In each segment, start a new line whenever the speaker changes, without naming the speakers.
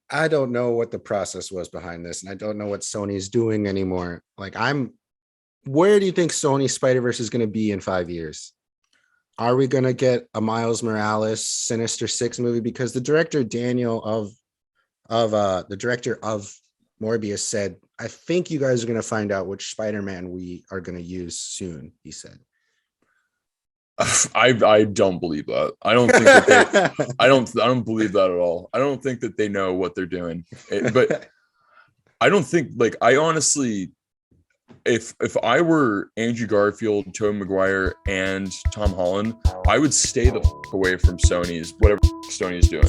I don't know what the process was behind this, and I don't know what Sony's doing anymore. Where do you think Sony Spider-Verse is going to be in 5 years? Are we going to get a Miles Morales Sinister Six movie? Because the director Daniel the director of Morbius said, I think you guys are going to find out which Spider-Man we are going to use soon, he said.
I don't believe that. I don't think that they I don't believe that at all. I don't think that they know what they're doing. But I don't think, like, I honestly, if I were Andrew Garfield, Tobey Maguire, and Tom Holland, I would stay the away from Sony's whatever Sony's doing.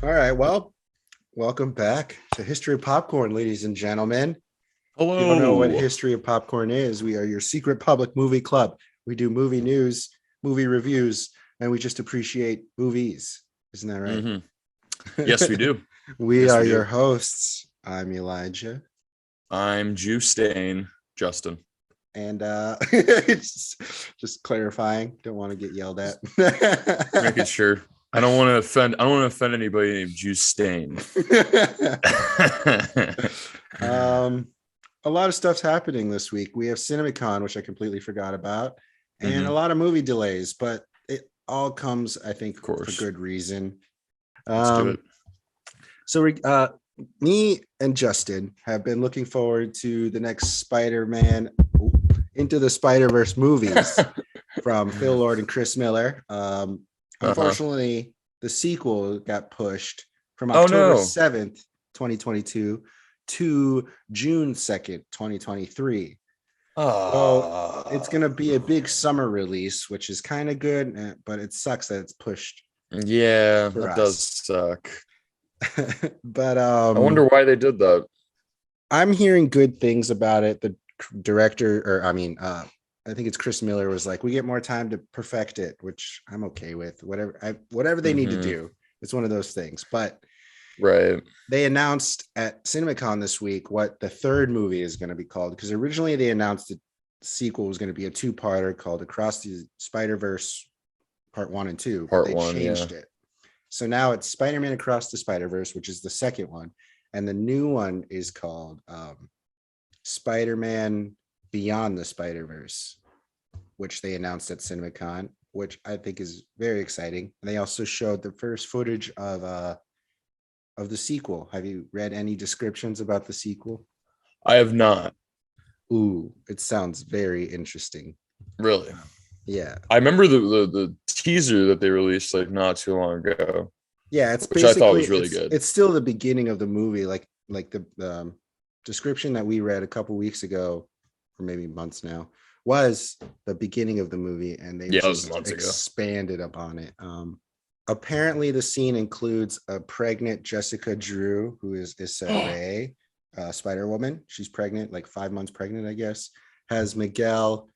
All right, well, welcome back to History of Popcorn, ladies and gentlemen.
Hello.
If you don't know what History of Popcorn is, we are your secret public movie club. We do movie news, movie reviews, and we just appreciate movies. Isn't that right?
Mm-hmm. Yes, we do.
We are your hosts. I'm Elijah.
I'm Juice Stain, Justin.
And just clarifying, don't want to get yelled at.
Making sure. I don't want to offend anybody named Juice Stain.
A lot of stuff's happening this week. We have CinemaCon, which I completely forgot about, and a lot of movie delays, but it all comes, I think, for good reason.
Let's do it.
So me and Justin have been looking forward to the next Spider-Man Into the Spider-Verse movies from Phil Lord and Chris Miller. Unfortunately, the sequel got pushed from October 7th, 2022 to June 2nd, 2023. So it's going to be a big summer release, which is kind of good, but it sucks that it's pushed.
Yeah, that does suck.
But
I wonder why they did that.
I'm hearing good things about it. The director, I think it's Chris Miller, was like, we get more time to perfect it, which I'm okay with. Whatever they need to do. It's one of those things. But
right, they
announced at CinemaCon this week what the third movie is going to be called, because originally they announced the sequel was going to be a two-parter called Across the Spider-Verse Part 1 and 2. They changed it. So now it's Spider-Man Across the Spider-Verse, which is the second one. And the new one is called Spider-Man Beyond the Spider-Verse, which they announced at CinemaCon, which I think is very exciting. And they also showed the first footage of the sequel. Have you read any descriptions about the sequel?
I have not.
Ooh, it sounds very interesting.
Really?
Yeah.
I remember the teaser that they released like not too long ago.
Yeah, it's
which I thought was really good.
It's still the beginning of the movie, like the description that we read a couple weeks ago, or maybe months now, was the beginning of the movie, and they just expanded upon it. Apparently the scene includes a pregnant Jessica Drew, who is Issa Rae, Spider-Woman. She's pregnant, like 5 months pregnant, I guess. Has Miguel,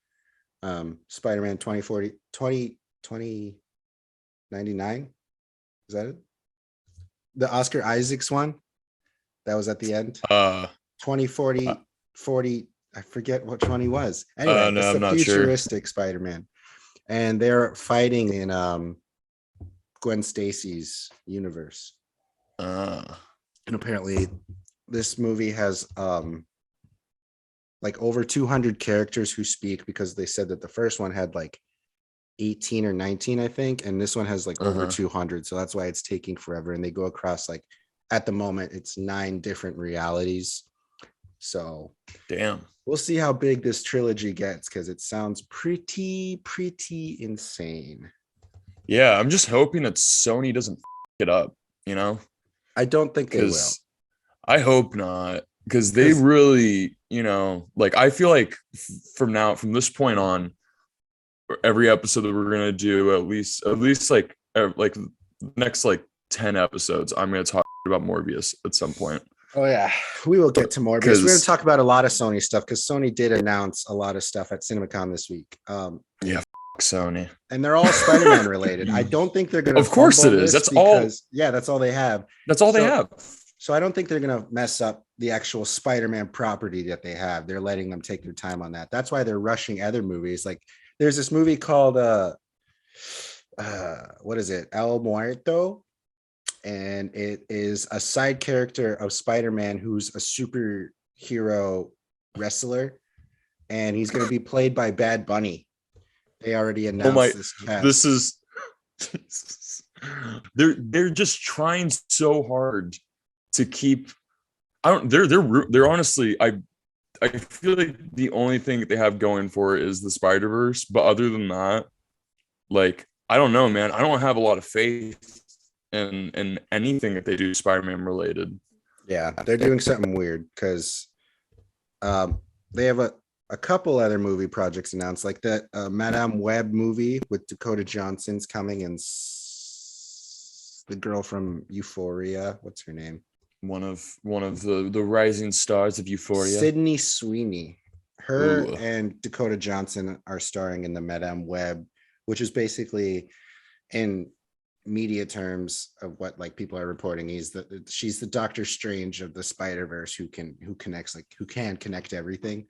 Spider-Man 2099. Is that it? The Oscar Isaacs one that was at the end. 2040, 40. I forget which one he was. Anyway, it's a futuristic Spider-Man, and they're fighting in Gwen Stacy's universe. And apparently, this movie has like over 200 characters who speak, because they said that the first one had like 18 or 19, I think, and this one has like over 200. So that's why it's taking forever. And they go across, like, at the moment, it's 9 different realities. So
damn,
we'll see how big this trilogy gets, because it sounds pretty insane.
Yeah, I'm just hoping that Sony doesn't it up, you know?
I don't think they will.
I hope not, because they really, like, I feel like from this point on, every episode that we're gonna do, at least like next like 10 episodes, I'm gonna talk about Morbius at some point.
Oh yeah, we will get to Morbius. We're gonna talk about a lot of Sony stuff, because Sony did announce a lot of stuff at CinemaCon this week.
Sony,
and they're all Spider-Man related. I don't think they're gonna.
Of course it is. That's all.
Yeah, that's all they have.
That's all they have.
So I don't think they're gonna mess up the actual Spider-Man property that they have. They're letting them take their time on that. That's why they're rushing other movies. Like there's this movie called what is it? El Muerto, and it is a side character of Spider-Man who's a superhero wrestler, and he's going to be played by Bad Bunny. They already announced this cast.
This is they're just trying so hard to keep. They're honestly, I feel like the only thing that they have going for it is the Spider-Verse, but other than that, like I don't know, man. I don't have a lot of faith in anything that they do Spider-Man related.
Yeah, they're doing something weird because they have a couple other movie projects announced, like that Madame Web movie with Dakota Johnson's coming, and the girl from Euphoria. What's her name?
One of the rising stars of Euphoria.
Sydney Sweeney. Her
Ooh.
and Dakota Johnson are starring in the Madame Web, which is basically, in media terms of what like people are reporting, she's the Doctor Strange of the Spider-Verse who can connect everything.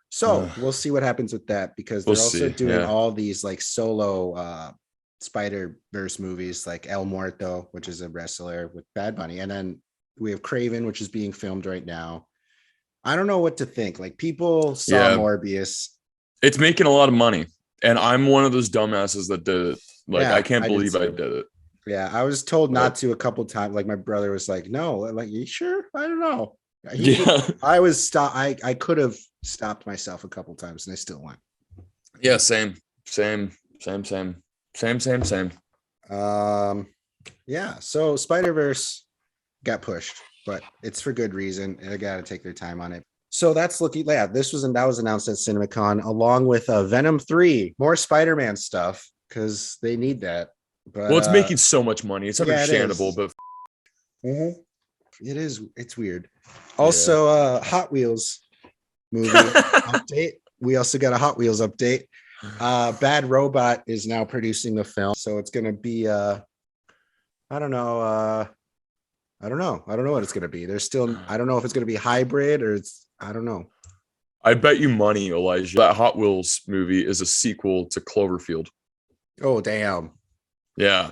So we'll see what happens with that, because they're also doing all these like solo Spider-Verse movies, like El Muerto, which is a wrestler with Bad Bunny, and then we have Craven, which is being filmed right now. I don't know what to think. Like people saw Morbius.
It's making a lot of money, and I'm one of those dumbasses that did it. Like I can't believe I did it.
Yeah, I was told not to a couple times. Like my brother was like, "No," I'm like, "You sure?" I don't know. I could have stopped myself a couple times, and I still went.
Yeah, same.
Yeah. So Spider-Verse got pushed, but it's for good reason. They got to take their time on it. So that's looking. Yeah, that was announced at CinemaCon, along with Venom 3, more Spider-Man stuff, because they need that. But,
well, it's making so much money. It's understandable, but
it is. It's weird. Also, Hot Wheels movie update. We also got a Hot Wheels update. Bad Robot is now producing the film, so it's going to be. I don't know what it's going to be. There's still. I don't know if it's going to be hybrid or it's. I don't know.
I bet you money, Elijah, that Hot Wheels movie is a sequel to Cloverfield.
Oh, damn.
Yeah,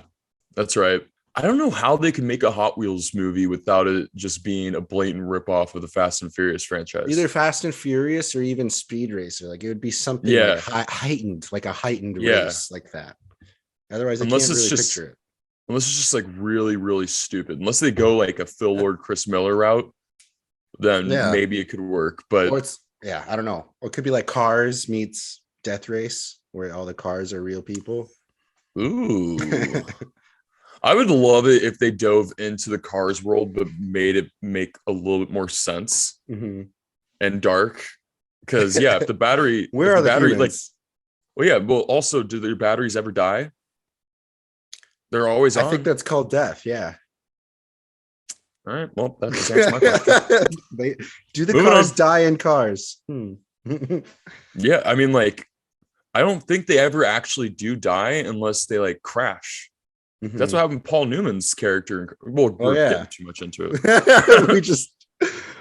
that's right. I don't know how they could make a Hot Wheels movie without it just being a blatant ripoff of the Fast and Furious franchise.
Either Fast and Furious or even Speed Racer. Like it would be something like heightened race like that. Otherwise, I can't really picture it.
Unless it's just like really, really stupid. Unless they go like a Phil Lord, Chris Miller route, then maybe it could work. But
I don't know. Or it could be like Cars meets Death Race, where all the cars are real people.
Ooh. I would love it if they dove into the Cars world, but made it make a little bit more sense and dark. Because if the battery,
where are the battery
humans? Also, do their batteries ever die? They're always on.
I think that's called death. Yeah.
All right. Well, that answers my question.
Do the cars die in Cars?
Yeah, I mean, like, I don't think they ever actually do die unless they like crash. That's what happened with Paul Newman's character. Well, we're getting too much into it.
We just.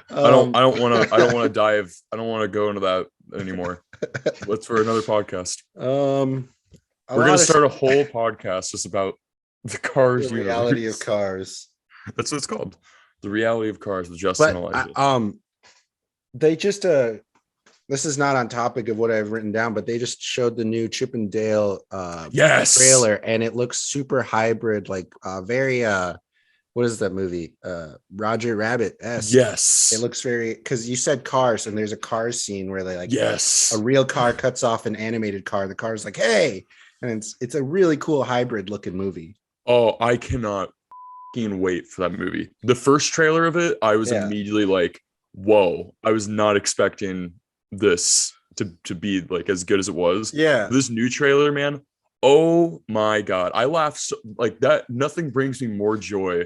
I don't want to dive. I don't want to go into that anymore. That's for another podcast. We're gonna start a whole podcast just about the Cars.
The reality of Cars.
That's what it's called. The reality of Cars with Justin Elijah.
They just this is not on topic of what I've written down, but they just showed the new Chip and Dale trailer, and it looks super hybrid, like very what is that movie? Roger Rabbit.
Yes.
It looks very, because you said Cars, and there's a Cars scene where they like
a
real car cuts off an animated car. The car's like, hey, and it's a really cool hybrid looking movie.
Oh, I cannot wait for that movie. The first trailer of it, I was immediately like, whoa, I was not expecting this to be like as good as it was. This new trailer, man, oh my god, I laughed so, like that. Nothing brings me more joy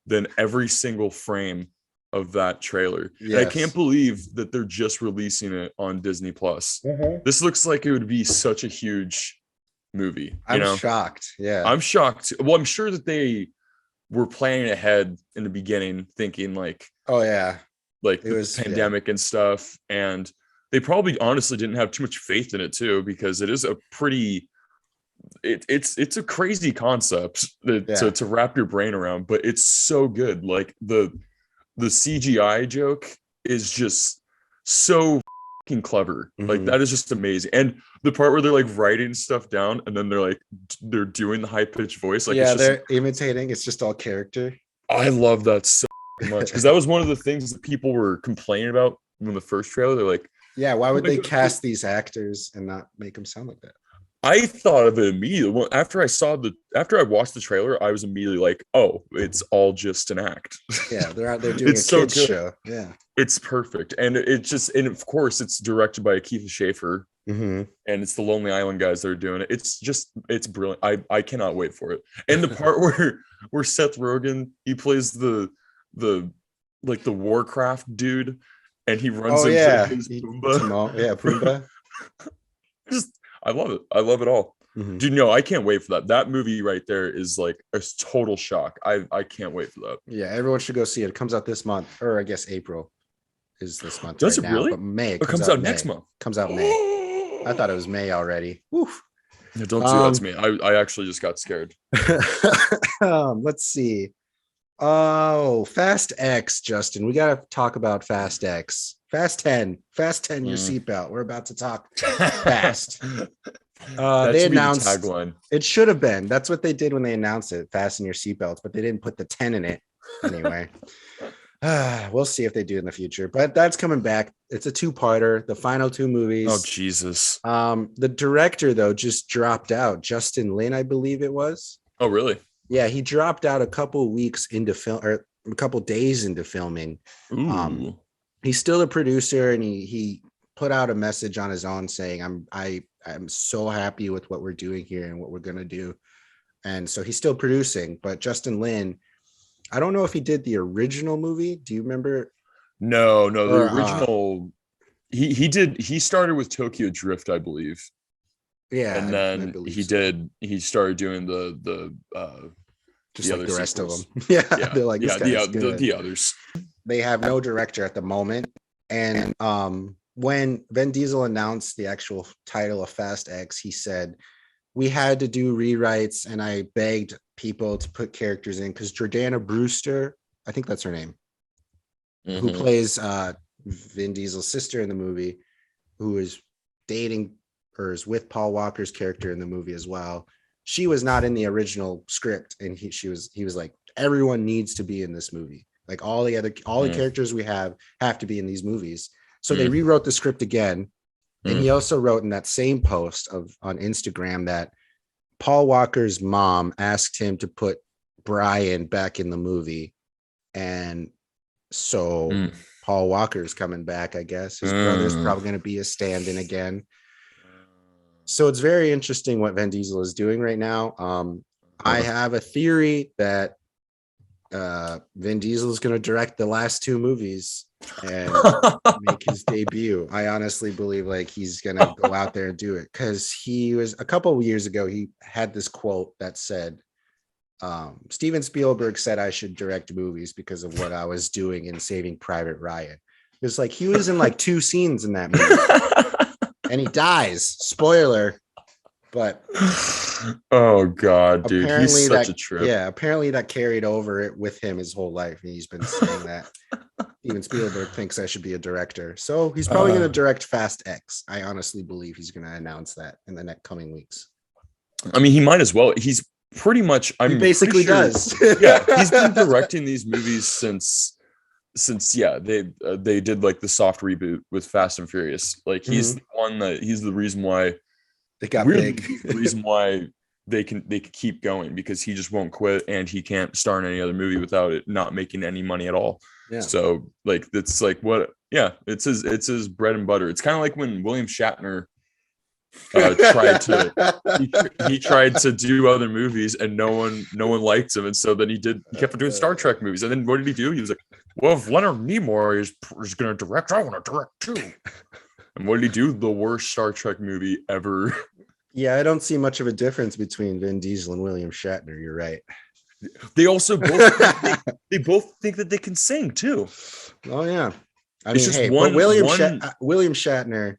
than every single frame of that trailer. And I can't believe that they're just releasing it on Disney Plus. This looks like it would be such a huge movie.
I'm shocked.
I'm shocked. Well, I'm sure that they were planning ahead in the beginning, thinking like,
Oh yeah,
like
it
the
was
pandemic and stuff, and they probably honestly didn't have too much faith in it too, because it is a pretty it's a crazy concept to wrap your brain around, but it's so good. Like the CGI joke is just so fucking clever. Like that is just amazing. And the part where they're like writing stuff down and then they're doing the high pitched voice. Like,
yeah,
it's just,
they're imitating. It's just all character.
I love that so much, because that was one of the things that people were complaining about in the first trailer. They're like,
Yeah, why
oh
would
my
they
God.
cast these actors and not make them sound like that?
I thought of it immediately after I watched the trailer. I was immediately like, "Oh, it's all just an act."
Yeah, they're out there doing
It's
a
so
kids
good.
show. Yeah.
It's perfect, and and of course, it's directed by Keith Schaefer, and it's the Lonely Island guys that are doing it. It's brilliant. I cannot wait for it. And the part where Seth Rogen, he plays the like the Warcraft dude, and he runs
Oh
into
yeah,
his Pumbaa.
Yeah, Pumbaa.
Just, I love it. I love it all. Dude, no, I can't wait for that. That movie right there is like a total shock. I can't wait for that.
Yeah, everyone should go see it. It comes out this month, or I guess April is this month.
Does
right
it
now,
really?
But May.
It comes out next month.
Comes out May. I thought it was May already. Oof.
Yeah, don't do that to me. I actually just got scared.
Let's see. Oh, Fast X, Justin. We gotta talk about Fast X. Fast 10. Fast 10 your seatbelt. We're about to talk fast. They announced
the tagline.
It should have been. That's what they did when they announced it. Fasten your seatbelts, but they didn't put the 10 in it anyway. We'll see if they do in the future, but that's coming back. It's a two-parter, the final two movies.
Oh Jesus.
The director though just dropped out. Justin Lin, I believe it was.
Oh really?
Yeah, he dropped out a couple weeks into film, or a couple days into filming.
Ooh.
He's still a producer, and he put out a message on his own saying, I'm so happy with what we're doing here and what we're gonna do. And so he's still producing, but Justin Lin, I don't know if he did the original movie. Do you remember?
No, the original. He started with Tokyo Drift, I believe.
Yeah,
and then he started doing the
just
the
like
other
the rest
sequels.
of them. Yeah, they're like,
the others.
They have no director at the moment, and when Vin Diesel announced the actual title of Fast X, he said, we had to do rewrites, and I begged people to put characters in because Jordana Brewster, I think that's her name, who plays Vin Diesel's sister in the movie, who is dating or is with Paul Walker's character in the movie as well. She was not in the original script, and he was like, everyone needs to be in this movie. Like all the characters we have to be in these movies. So they rewrote the script again. And he also wrote in that same post on Instagram that Paul Walker's mom asked him to put Brian back in the movie. And so Paul Walker's coming back, I guess. His brother's probably going to be a stand-in again. So it's very interesting what Vin Diesel is doing right now. I have a theory that Vin Diesel is going to direct the last two movies and make his debut. I honestly believe like he's going to go out there and do it, because he was a couple of years ago, he had this quote that said, Steven Spielberg said I should direct movies because of what I was doing in Saving Private Ryan. It's like he was in like 2 scenes in that movie and he dies. Spoiler. But
oh god, dude, he's such a trip.
Yeah, apparently that carried over it with him his whole life, and he's been saying that even Spielberg thinks I should be a director. So he's probably going to direct Fast X. I honestly believe he's going to announce that in the next coming weeks.
I mean, he might as well. He's pretty much. He
basically does.
Yeah, he's been directing these movies since they did like the soft reboot with Fast and Furious. Like he's the one he's the reason why.
They got big.
The reason why they can keep going, because he just won't quit, and he can't star in any other movie without it not making any money at all. Yeah. So like it's like it's his bread and butter. It's kind of like when William Shatner tried to do other movies and no one liked him, and so then he kept doing Star Trek movies, and then what did he do? He was like, well, if Leonard Nimoy is going to direct, I want to direct too. And what did he do? The worst Star Trek movie ever.
Yeah, I don't see much of a difference between Vin Diesel and William Shatner. You're right.
They also both they both think that they can sing too.
Oh yeah. I
It's
mean,
just
hey,
one
but William
one
William Shatner,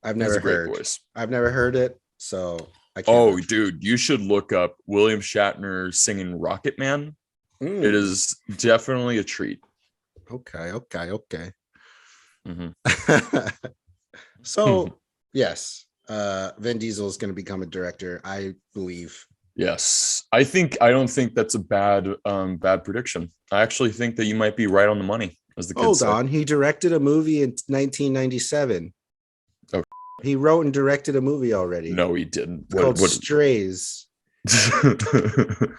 I've
has
never
a great
heard.
voice.
I've never heard it, so I can't.
Oh,
vouch.
dude, you should look up William Shatner singing Rocket Man. It
Mm,
is definitely a treat.
okay.
Mhm.
So yes, Vin Diesel is going to become a director, I believe.
Yes, I don't think that's a bad prediction. I actually think that you might be right on the money, as the kids
Hold
say.
on, he directed a movie in 1997.
Oh.
He wrote and directed a movie already.
No, he didn't.
It's called
What?
Strays. I don't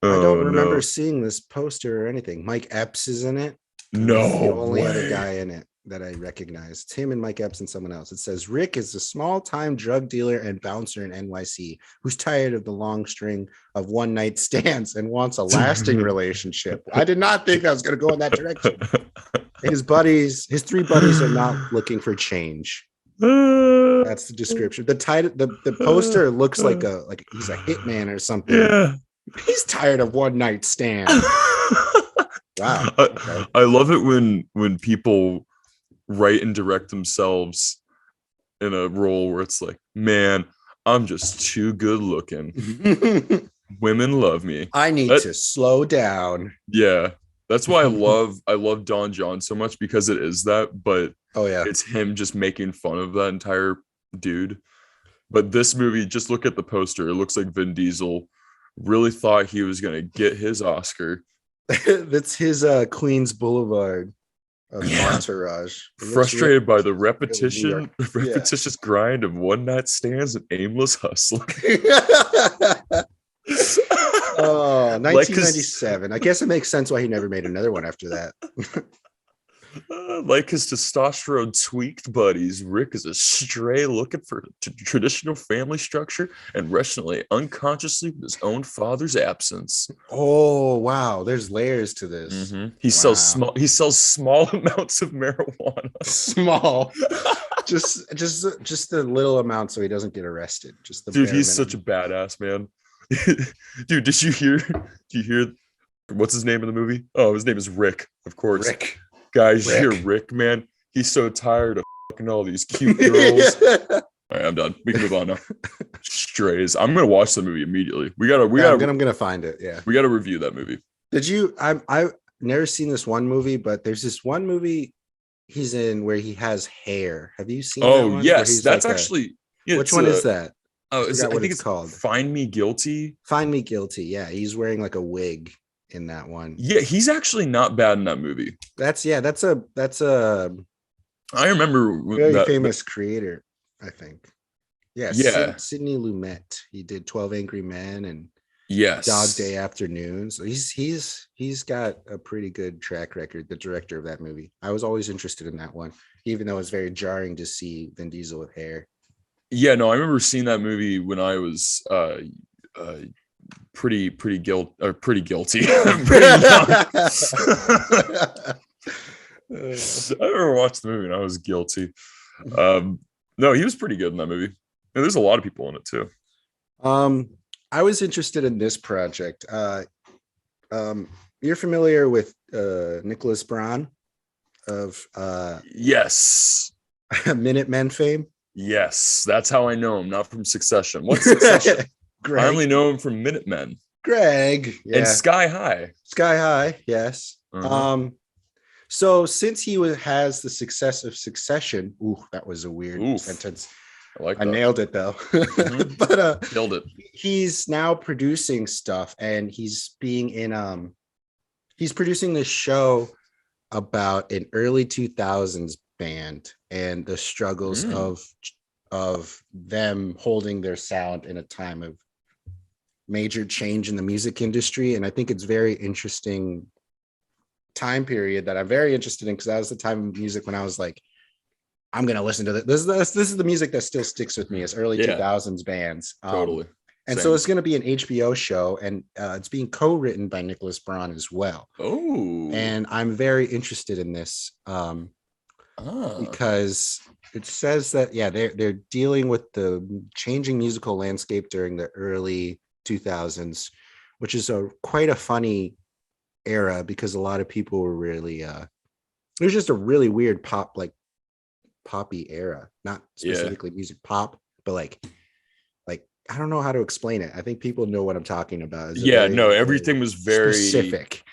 Oh
remember
no.
seeing this poster or anything. Mike Epps is in it. He's the
No
only other
way.
guy in it that I recognize. It's him and Mike Epps and someone else. It says Rick is a small-time drug dealer and bouncer in NYC who's tired of the long string of one-night stands and wants a lasting relationship. I did not think I was going to go in that direction. His three buddies are not looking for change. That's the description. The title, the poster looks like he's a hitman or something.
Yeah.
He's tired of one-night stands. Wow. Okay.
I love it when people write and direct themselves in a role where it's like, man, I'm just too good looking. Women love me.
I need to slow down.
Yeah. That's why I love Don John so much, because it is that, but
oh yeah,
it's him just making fun of that entire dude. But this movie, just look at the poster. It looks like Vin Diesel really thought he was gonna get his Oscar.
That's his Queens Boulevard of entourage.
Frustrated by the repetitious grind of one-night stands and aimless hustling.
Oh, 1997. I guess it makes sense why he never made another one after that.
Like his testosterone tweaked buddies, Rick is a stray looking for traditional family structure and wrestling unconsciously with his own father's absence.
Oh wow, there's layers to this.
Mm-hmm. He sells small amounts of marijuana.
Small, just the little amount, so he doesn't get arrested. Just the
dude, he's such a badass, man. Dude, did you hear what's his name in the movie? Oh, his name is Rick, of course.
Rick.
Guys, you hear Rick, man? He's so tired of fucking all these cute girls. All right, I'm done. We can move on now. Strays. I'm gonna watch the movie immediately. I'm
gonna find it. Yeah,
we gotta review that movie.
Did you? I've never seen this one movie, but there's this one movie he's in where he has hair. Have you seen?
Oh
that one?
yes, that's like actually.
Which one is that?
Oh, I think it's
called.
Find Me Guilty.
Find Me Guilty. Yeah, he's wearing like a wig in that one.
Yeah, he's actually not bad in that movie.
That's a
I remember
very famous creator, I think. Yeah. Sidney Lumet. He did 12 Angry Men and Dog Day Afternoon. So he's got a pretty good track record, the director of that movie. I was always interested in that one, even though it's very jarring to see Vin Diesel with hair.
Yeah, no, I remember seeing that remember when I was pretty guilty. Pretty young. I remember watching the movie and I was guilty. No, he was pretty good in that movie. And there's a lot of people in it too.
I was interested in this project. You're familiar with Nicholas Braun of
yes,
Minutemen fame?
Yes, that's how I know him, not from Succession. What's Succession? I only know him from Minutemen.
Greg, yeah.
And Sky High.
Sky High, yes. So since he has the success of Succession, that was a weird sentence. I nailed it though.
Mm-hmm.
But
killed it.
He's now producing stuff, and he's producing this show about an early 2000s band and the struggles of them holding their sound in a time of major change in the music industry. And I think it's very interesting time period that I'm very interested in, because that was the time of music when I was like, I'm gonna listen to this. This is the music that still sticks with me, as early 2000s bands.
Totally.
And so it's going to be an HBO show, and it's being co-written by Nicholas Braun as well.
Oh,
and I'm very interested in this because it says that they're dealing with the changing musical landscape during the early 2000s, which is quite a funny era because a lot of people were really it was just a really weird poppy era, not specifically music pop, but like I don't know how to explain it. I think people know what I'm talking about.
Everything was very
specific.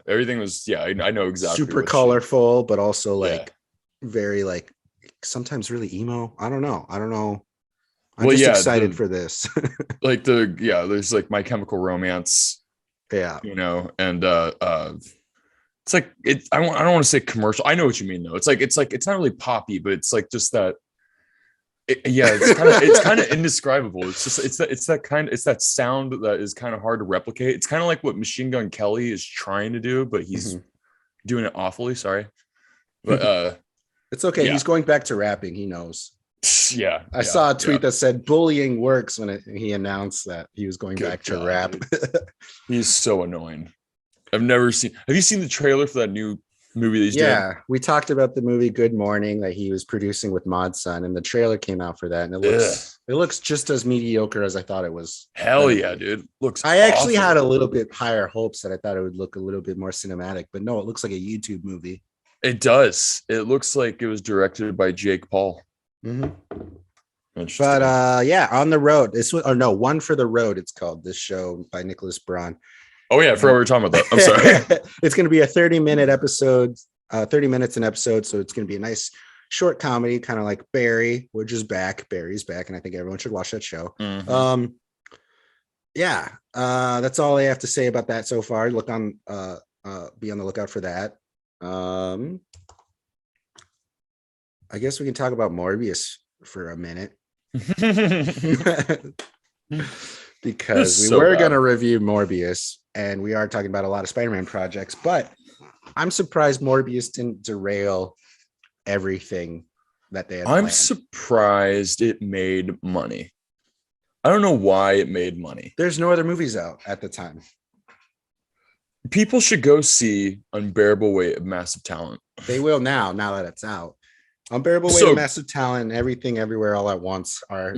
Everything was I know exactly.
Super colorful, but also like very like sometimes really emo. I don't know. I'm just excited for this.
Like there's like My Chemical Romance.
Yeah.
And it's like I don't want to say commercial. I know what you mean though. It's not really poppy, but it's like just that. It's kind of indescribable. It's that sound that is kind of hard to replicate. It's kind of like what Machine Gun Kelly is trying to do, but he's doing it awfully. Sorry, but
it's okay. He's going back to rapping. He knows.
I
saw a tweet that said bullying works when he announced that he was going back to rap.
He's so annoying. Have you seen the trailer for that new movie that he's doing?
We talked about the movie Good Morning that he was producing with Mod Sun, and the trailer came out for that, and it looks just as mediocre as I thought it was.
Hell yeah, dude. I
actually had a little bit higher hopes that I thought it would look a little bit more cinematic, but no, it looks like a YouTube movie.
It does. It looks like it was directed by Jake Paul.
But On the Road. One for the Road. It's called, this show by Nicholas Braun.
Oh yeah, I forgot we were talking about that. I'm sorry.
It's going to be a 30-minute episode, 30 minutes an episode. So it's going to be a nice short comedy, kind of like Barry, which is back. Barry's back, and I think everyone should watch that show. That's all I have to say about that so far. Be on the lookout for that. I guess we can talk about Morbius for a minute. Because we were going to review Morbius, and we are talking about a lot of Spider-Man projects, but I'm surprised Morbius didn't derail everything that they had planned.
I'm surprised it made money. I don't know why it made money.
There's no other movies out at the time.
People should go see Unbearable Weight of Massive Talent.
They will now that it's out. Unbearable Weight of Massive Talent and Everything Everywhere All at Once are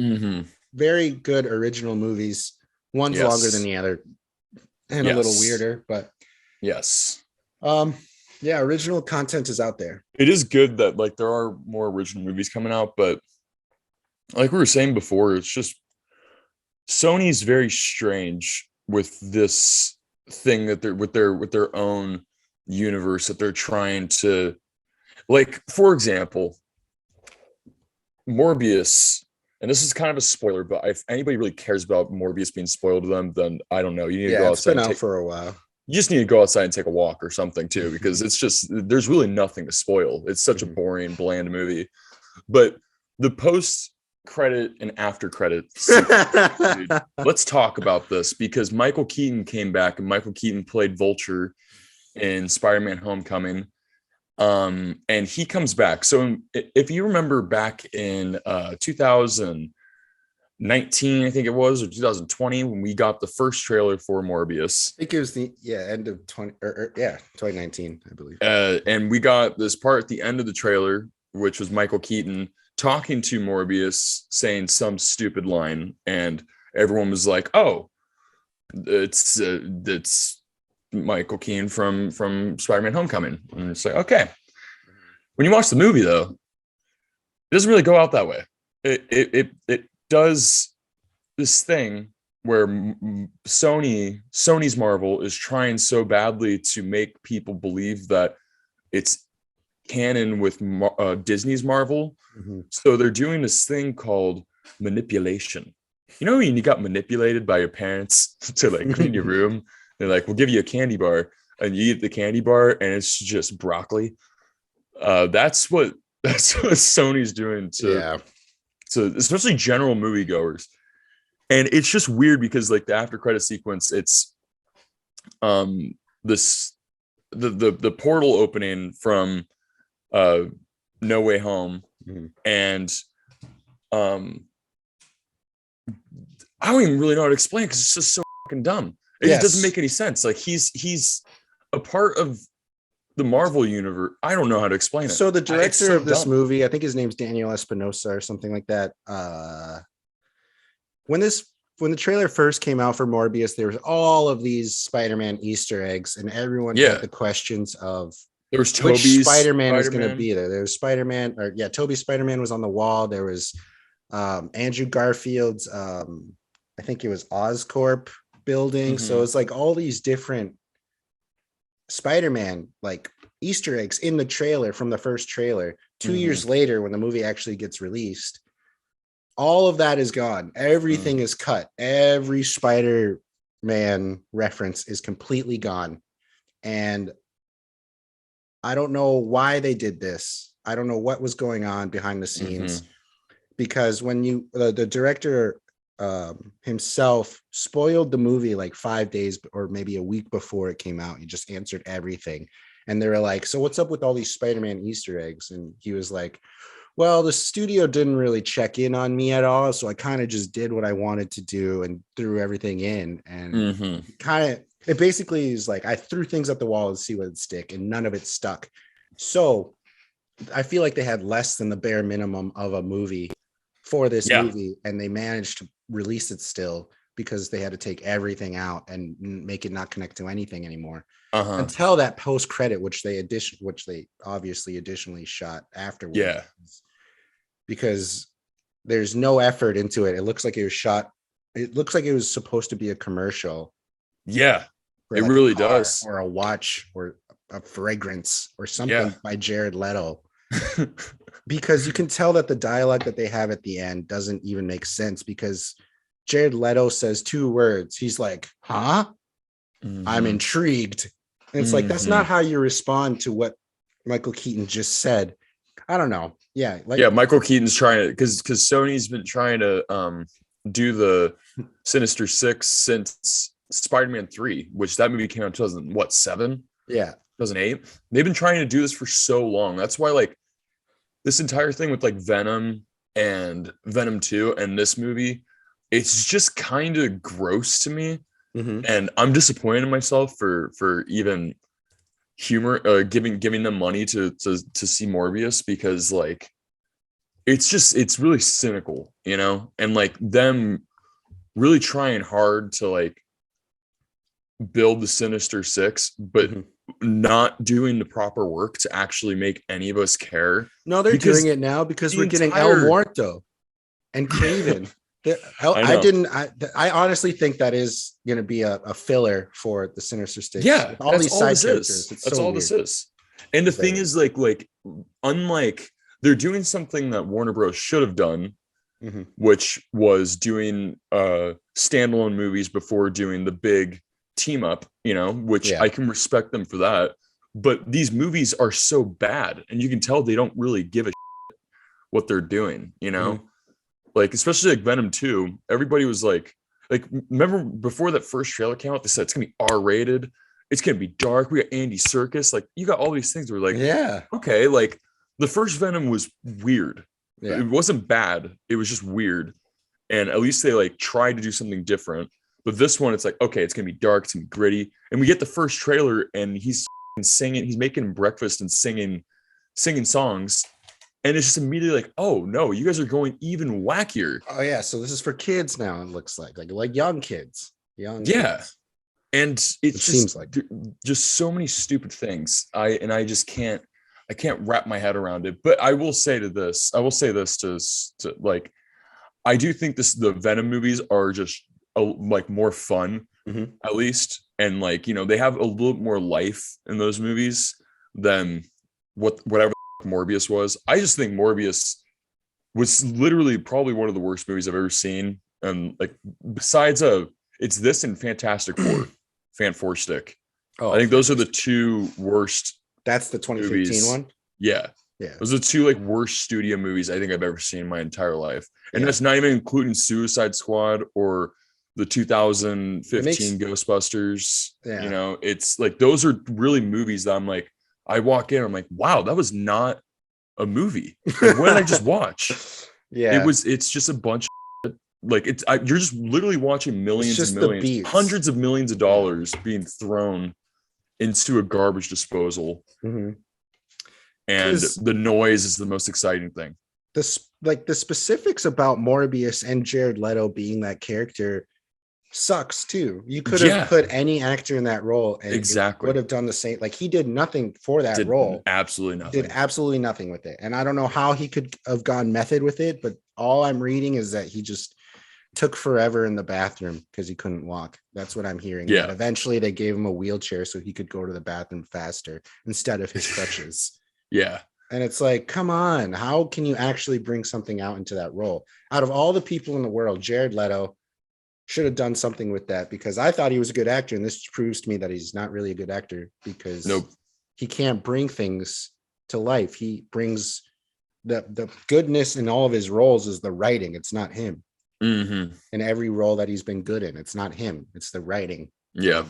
very good original movies. One's longer than the other and a little weirder, but original content is out there.
It is good that like there are more original movies coming out, but like we were saying before, it's just Sony's very strange with this thing that they're with their own universe that they're trying to, like, for example, Morbius, and this is kind of a spoiler, but if anybody really cares about Morbius being spoiled to them, then I don't know. You need to go outside.
It's been out for a while.
You just need to go outside and take a walk or something too, because it's just, there's really nothing to spoil. It's such a boring, bland movie. But the post-credit and after-credit sequence, dude, let's talk about this, because Michael Keaton came back, and Michael Keaton played Vulture in Spider-Man Homecoming. And he comes back. So if you remember back in 2019, I think it was, or 2020, when we got the first trailer for Morbius.
I think it was the end of 2019, I believe.
And we got this part at the end of the trailer, which was Michael Keaton talking to Morbius, saying some stupid line, and everyone was like, "Oh, it's Michael Keaton from Spider-Man Homecoming." And it's like, okay. When you watch the movie, though, it doesn't really go out that way. It does this thing where Sony's Marvel is trying so badly to make people believe that it's canon with Disney's Marvel. So they're doing this thing called manipulation. You know when you got manipulated by your parents to like clean your room? They're like, we'll give you a candy bar, and you eat the candy bar and it's just broccoli. That's what Sony's doing to especially general moviegoers. And it's just weird because like the after credit sequence, it's the portal opening from No Way Home. And I don't even really know how to explain it because it's just so fucking dumb. It just doesn't make any sense. Like he's a part of the Marvel universe. I don't know how to explain it.
So the director of this movie, I think his name's Daniel Espinosa or something like that. When this when the trailer first came out for Morbius, there was all of these Spider-Man Easter eggs, and everyone had the questions of
there was
which
Toby's
Spider-Man is going to be there. There was Spider-Man, or Toby's Spider-Man was on the wall. There was Andrew Garfield's, I think it was Oscorp building. So it's like all these different Spider-Man like Easter eggs in the trailer from the first trailer. 2 years later, when the movie actually gets released, all of that is gone. Everything is cut. Every Spider-Man reference is completely gone. And I don't know why they did this. I don't know what was going on behind the scenes, because when the director himself spoiled the movie like 5 days or maybe a week before it came out. He just answered everything. And they were like, so what's up with all these Spider-Man Easter eggs? And he was like, well, the studio didn't really check in on me at all. So I kind of just did what I wanted to do and threw everything in. And it basically is like, I threw things at the wall and see what would stick, and none of it stuck. So I feel like they had less than the bare minimum of a movie for this movie, and they managed to release it still because they had to take everything out and make it not connect to anything anymore until that post credit, which they obviously additionally shot afterwards.
Yeah,
because there's no effort into it. It looks like it was shot. It looks like it was supposed to be a commercial.
Yeah, it really does.
Or a watch or a fragrance or something by Jared Leto. Because you can tell that the dialogue that they have at the end doesn't even make sense, because Jared Leto says 2 words. He's like, huh? I'm intrigued. And it's like, that's not how you respond to what Michael Keaton just said. I don't know. Yeah.
Michael Keaton's trying to, because Sony's been trying to do the Sinister Six since Spider-Man 3, which that movie came out in 2007? Yeah. 2008. They've been trying to do this for so long. That's why like this entire thing with like Venom and Venom 2 and this movie, it's just kind of gross to me. And I'm disappointed in myself for even giving them money to see Morbius, because like it's really cynical, you know, and like them really trying hard to like build the Sinister Six, but not doing the proper work to actually make any of us care.
No, they're doing it now because we're getting El Muerto and Craven. I honestly think that is going to be a filler for the Sinister Six.
Yeah, all these side characters. That's all this is. And the thing is, like unlike they're doing something that Warner Bros. Should have done, which was doing standalone movies before doing the big team up, you know, which I can respect them for that. But these movies are so bad, and you can tell they don't really give a shit what they're doing, you know. Like, especially like Venom 2, everybody was like, remember before that first trailer came out, they said it's gonna be R-rated, it's gonna be dark, we got Andy Serkis, like you got all these things. We're like, okay, like the first Venom was weird. It wasn't bad, it was just weird. And at least they like tried to do something different. But this one, it's like, okay, it's gonna be dark, it's gonna be gritty. And we get the first trailer and he's singing, he's making breakfast and singing songs. And it's just immediately like, oh no, you guys are going even wackier.
Oh yeah, so this is for kids now. It looks like young kids.
Kids. And it just seems like just so many stupid things. I can't wrap my head around it. But I will say this to like, I do think the Venom movies are just like more fun, at least, and like, you know, they have a little more life in those movies than whatever Morbius was. I just think Morbius was literally probably one of the worst movies I've ever seen. And like, besides it's this and Fantastic Four, Fan Four Stick. I think those are the 2 worst.
That's the 2015 movies. One.
Yeah. Those are the 2 like worst studio movies I think I've ever seen in my entire life. And that's not even including Suicide Squad or the 2015 Ghostbusters. You know, it's like, those are really movies that I'm like, I walk in, I'm like, wow, that was not a movie. Like, what did I just watch? It's just a bunch of like, you're just literally watching millions and millions, hundreds of millions of dollars being thrown into a garbage disposal. And the noise is the most exciting thing.
The specifics about Morbius and Jared Leto being that character sucks too. You could have put any actor in that role and
exactly
would have done the same. Like he did nothing for that role.
Absolutely nothing.
Did absolutely nothing with it. And I don't know how he could have gone method with it, but all I'm reading is that he just took forever in the bathroom because he couldn't walk. That's what I'm hearing.
Yeah.
And eventually they gave him a wheelchair so he could go to the bathroom faster instead of his crutches.
Yeah.
And it's like, come on, how can you actually bring something out into that role? Out of all the people in the world, Jared Leto should have done something with that, because I thought he was a good actor. And this proves to me that he's not really a good actor, because he can't bring things to life. He brings the goodness in all of his roles is the writing. It's not him.
Mm-hmm.
In every role that he's been good in, it's not him, it's the writing.
Yeah.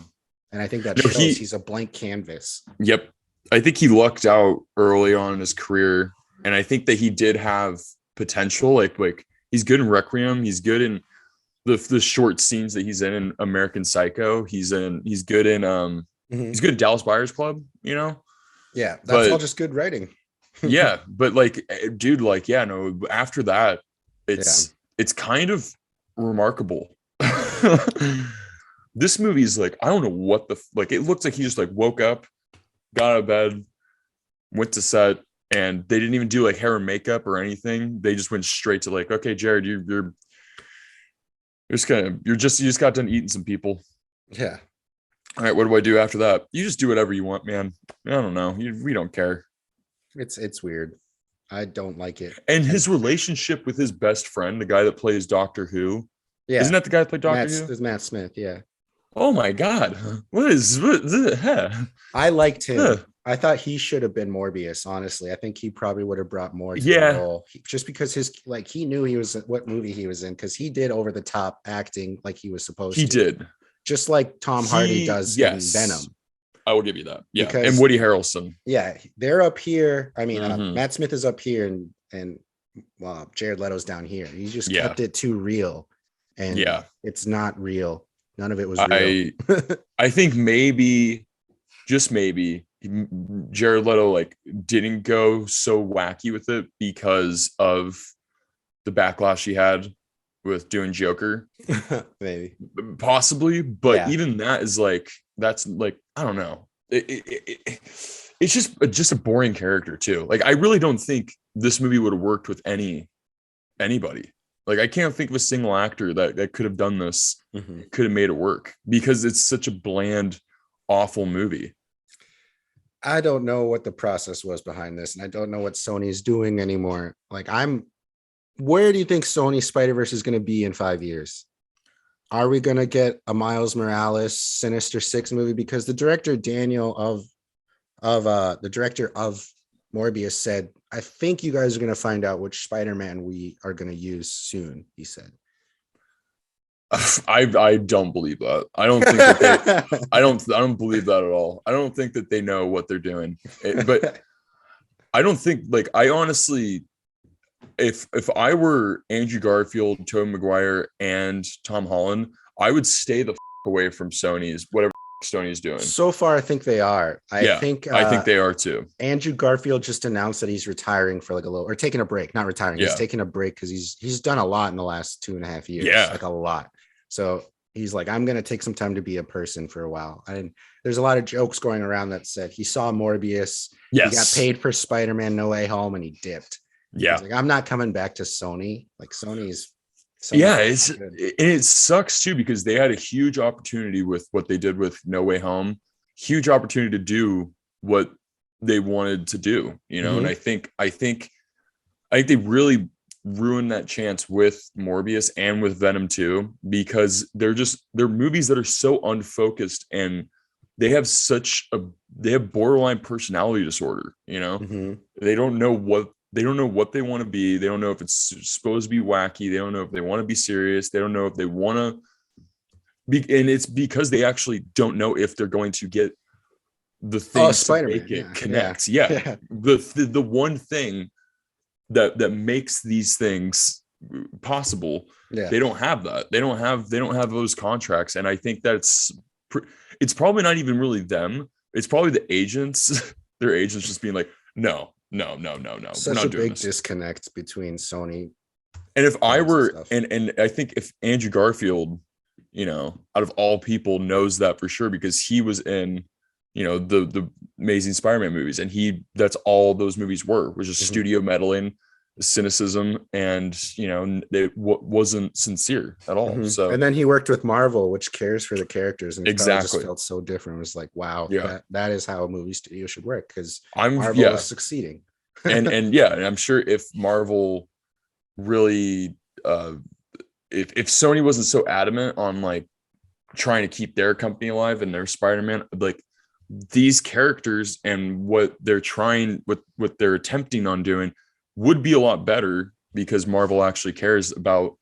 And I think that shows he's a blank canvas.
Yep. I think he lucked out early on in his career, and I think that he did have potential. Like he's good in Requiem, he's good in the short scenes that he's in American Psycho. He's good in he's good at Dallas Buyers Club, you know?
Yeah, that's all just good writing.
Yeah, but like, dude, like, yeah, no, after that, it's kind of remarkable. This movie is like, I don't know what it looks like he just like woke up, got out of bed, went to set, and they didn't even do like hair and makeup or anything. They just went straight to like, okay, Jared, you just got done eating some people.
Yeah.
All right, what do I do after that? You just do whatever you want, man. I don't know. We don't care.
It's weird. I don't like it.
And his relationship with his best friend, the guy that plays Doctor Who. Yeah. Isn't that the guy that played Doctor Who?
It's Matt Smith, yeah.
Oh my God.
I liked him. I thought he should have been Morbius, honestly. I think he probably would have brought more to the role. Just because he knew he was what movie he was in, because he did over the top acting like he was supposed to.
He did.
Just like Tom Hardy does in Venom.
I will give you that. Yeah. And Woody Harrelson.
Yeah, they're up here. I mean, Matt Smith is up here and Jared Leto's down here. He just kept it too real. And it's not real. None of it was real.
I think maybe, just maybe, Jared Leto like didn't go so wacky with it because of the backlash he had with doing Joker.
Maybe.
Possibly, but even that is like, that's like, I don't know. It's just a boring character too. Like, I really don't think this movie would have worked with anybody. Like, I can't think of a single actor that could have done this, could have made it work, because it's such a bland, awful movie.
I don't know what the process was behind this, and I don't know what Sony's doing anymore. Like, where do you think Sony Spider-Verse is going to be in 5 years? Are we going to get a Miles Morales Sinister Six movie? Because the director Daniel of Morbius said, I think you guys are going to find out which Spider-Man we are going to use soon, he said.
I don't believe that. I don't think that I don't believe that at all. I don't think that they know what they're doing. But I don't think, like, I honestly, if I were Andrew Garfield, Tobey Maguire, and Tom Holland, I would stay the away from Sony's whatever Sony's doing.
So far, I think they are. I think
they are too.
Andrew Garfield just announced that he's retiring for like a little, or taking a break, not retiring. He's taking a break because he's done a lot in the last 2.5 years.
Yeah,
like a lot. So he's like, I'm going to take some time to be a person for a while. And there's a lot of jokes going around that said he saw Morbius. Yes. He got paid for Spider-Man No Way Home and he dipped.
Yeah.
He's like, I'm not coming back to Sony. Like Sony's
it sucks too, because they had a huge opportunity with what they did with No Way Home. Huge opportunity to do what they wanted to do, you know. And I think they really ruined that chance with Morbius and with Venom too, because they're movies that are so unfocused, and they have borderline personality disorder, you know. They don't know what they want to be. They don't know if it's supposed to be wacky. They don't know if they want to be serious. They don't know if they want to be, and it's because they actually don't know if they're going to get the thing to make it connect. Yeah. The one thing that makes these things possible, they don't have that. They don't have those contracts. And I think it's probably not even really them. It's probably the agents. Their agents just being like, no.
Such a big disconnect between Sony.
And if I were, and I think if Andrew Garfield out of all people knows that for sure, because he was in, the Amazing Spider-Man movies, and that's all those movies were, was just studio meddling, cynicism, and it wasn't sincere at all. So,
and then he worked with Marvel, which cares for the characters, and it
exactly
just felt so different. It was like, wow,
yeah,
that is how a movie studio should work, because
Marvel
is succeeding.
and I'm sure if Marvel really if Sony wasn't so adamant on like trying to keep their company alive and their Spider-Man, like these characters and what they're attempting on doing would be a lot better, because Marvel actually cares about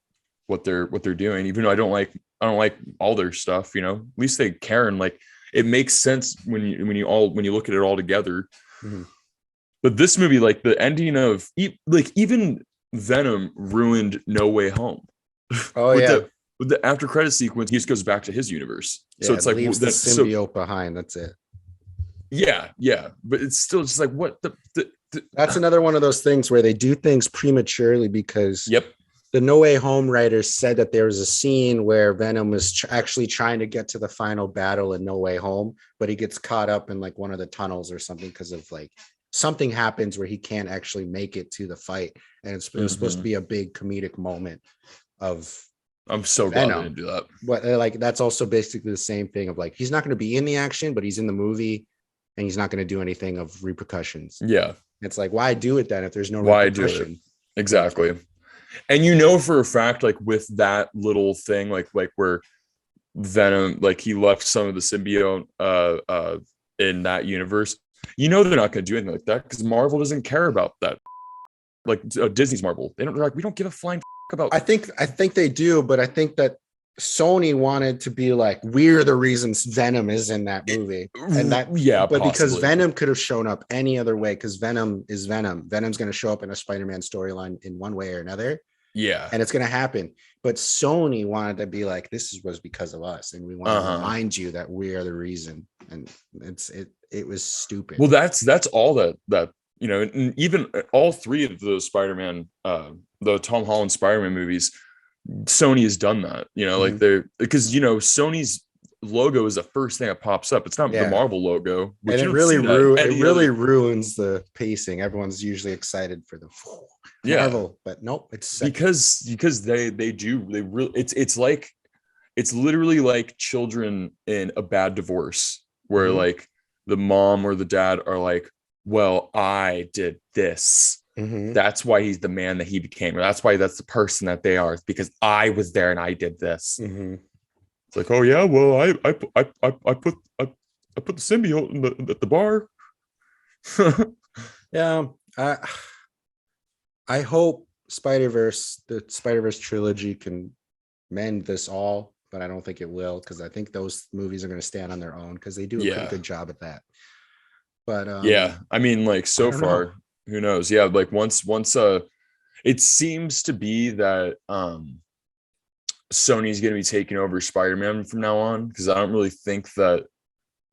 what they're doing. Even though I don't like all their stuff, at least they care, and like it makes sense when you look at it all together. But this movie, like the ending of even Venom ruined No Way Home.
Oh yeah.
With the after credit sequence, he just goes back to his universe.
Yeah,
so it's like
leaves the symbiote behind. That's it.
Yeah, but it's still just like what the
that's another one of those things where they do things prematurely, because the No Way Home writers said that there was a scene where Venom was actually trying to get to the final battle in No Way Home, but he gets caught up in like one of the tunnels or something, because of like something happens where he can't actually make it to the fight, and it was supposed to be a big comedic moment of
I'm so glad they didn't do that.
But like that's also basically the same thing of like he's not going to be in the action, but he's in the movie, and he's not going to do anything of repercussions.
Yeah,
it's like, why do it then if there's no
repercussion? Do it? Exactly. And for a fact, like with that little thing, like where Venom, like he left some of the symbiote in that universe, they're not going to do anything like that, because Marvel doesn't care about that. Like Disney's Marvel, they're like, we don't give a flying about.
I think they do, but I think that Sony wanted to be like, we're the reasons Venom is in that movie, and that but possibly. Because Venom could have shown up any other way, because Venom is Venom. Venom's going to show up in a Spider-Man storyline in one way or another.
Yeah,
and it's going to happen. But Sony wanted to be like, this was because of us, and we want to remind you that we are the reason. And it was stupid.
Well, that's all that and even all three of the Spider-Man, the Tom Holland Spider-Man movies, Sony has done that. Like they're, because Sony's logo is the first thing that pops up. It's not the Marvel logo,
and it really ruins the pacing. Everyone's usually excited for the Marvel, but nope, it's
because they really, it's literally like children in a bad divorce, where like the mom or the dad are like, well, I did this. That's why he's the man that he became. Or that's why that's the person that they are, because I was there and I did this. It's like, oh yeah, well, I put the symbiote in the bar.
Yeah, I hope the Spider-Verse trilogy can mend this all, but I don't think it will, because I think those movies are going to stand on their own, because they do a pretty good job at that. But
I mean, like so far, who knows? Yeah, like once it seems to be that Sony's going to be taking over Spider-Man from now on, because I don't really think that,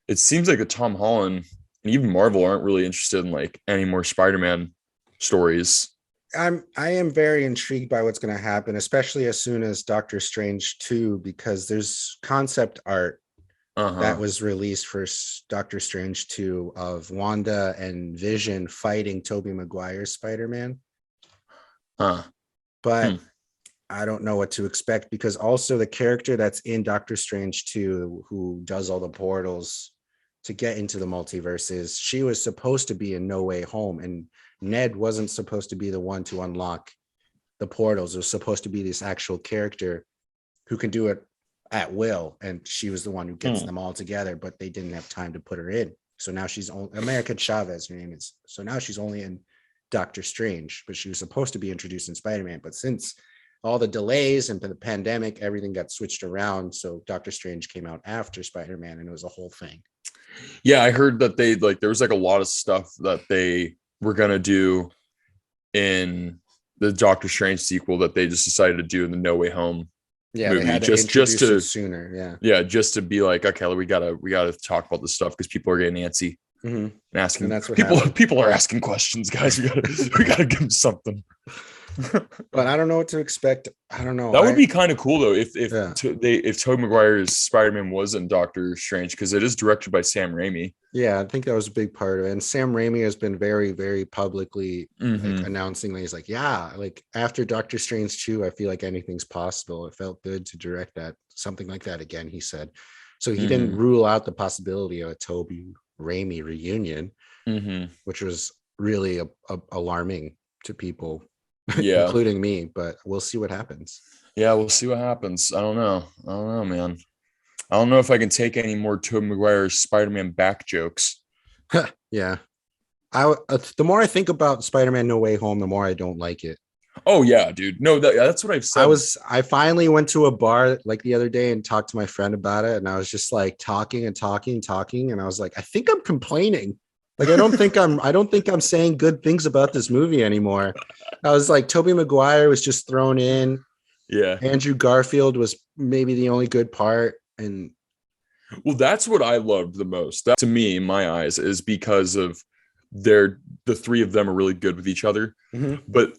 it seems like Tom Holland and even Marvel aren't really interested in like any more Spider-Man stories.
I am very intrigued by what's going to happen, especially as soon as Doctor Strange 2, because there's concept art that was released for Doctor Strange 2 of Wanda and Vision fighting Tobey Maguire's Spider-Man. But I don't know what to expect, because also the character that's in Doctor Strange 2, who does all the portals to get into the multiverses, she was supposed to be in No Way Home, and Ned wasn't supposed to be the one to unlock the portals. It was supposed to be this actual character who can do it at will, and she was the one who gets them all together, but they didn't have time to put her in. So now she's only America Chavez, her name is. So now she's only in Doctor Strange, but she was supposed to be introduced in Spider-Man. But since all the delays and the pandemic, everything got switched around. So Doctor Strange came out after Spider-Man, and it was a whole thing.
Yeah, I heard that there was like a lot of stuff that they were gonna do in the Doctor Strange sequel that they just decided to do in the No Way Home movie,
they had to just to sooner.
Just to be like, okay, we gotta talk about this stuff, because people are getting antsy and asking.
And that's what
people are asking questions, guys. We gotta give them something.
but I don't know what to expect. I don't know.
That would be kind of cool though
Yeah.
if Tobey Maguire's Spider-Man wasn't Doctor Strange, because it is directed by Sam Raimi.
Yeah, I think that was a big part of it. And Sam Raimi has been very, very publicly like
Mm-hmm.
announcing that he's like, yeah, like after Doctor Strange 2, I feel like anything's possible. It felt good to direct that, something like that again, he said. So he didn't
Mm-hmm.
rule out the possibility of a Tobey Raimi reunion,
Mm-hmm.
which was really alarming to people,
Yeah.
including me, but we'll see what happens.
Yeah, we'll see what happens. I don't know, man. I don't know if I can take any more Tobey Maguire's Spider-Man back jokes.
Yeah. The more I think about Spider-Man No Way Home, the more I don't like it.
Oh yeah, dude. No, that's what I've said.
I finally went to a bar like the other day and talked to my friend about it, and I was just like talking, and I was like, I think I'm complaining. Like I don't think I'm saying good things about this movie anymore. I was like, Tobey Maguire was just thrown in.
Yeah.
Andrew Garfield was maybe the only good part, and
Well, that's what I loved the most. That, to me, in my eyes, is because of the three of them are really good with each other.
Mhm.
But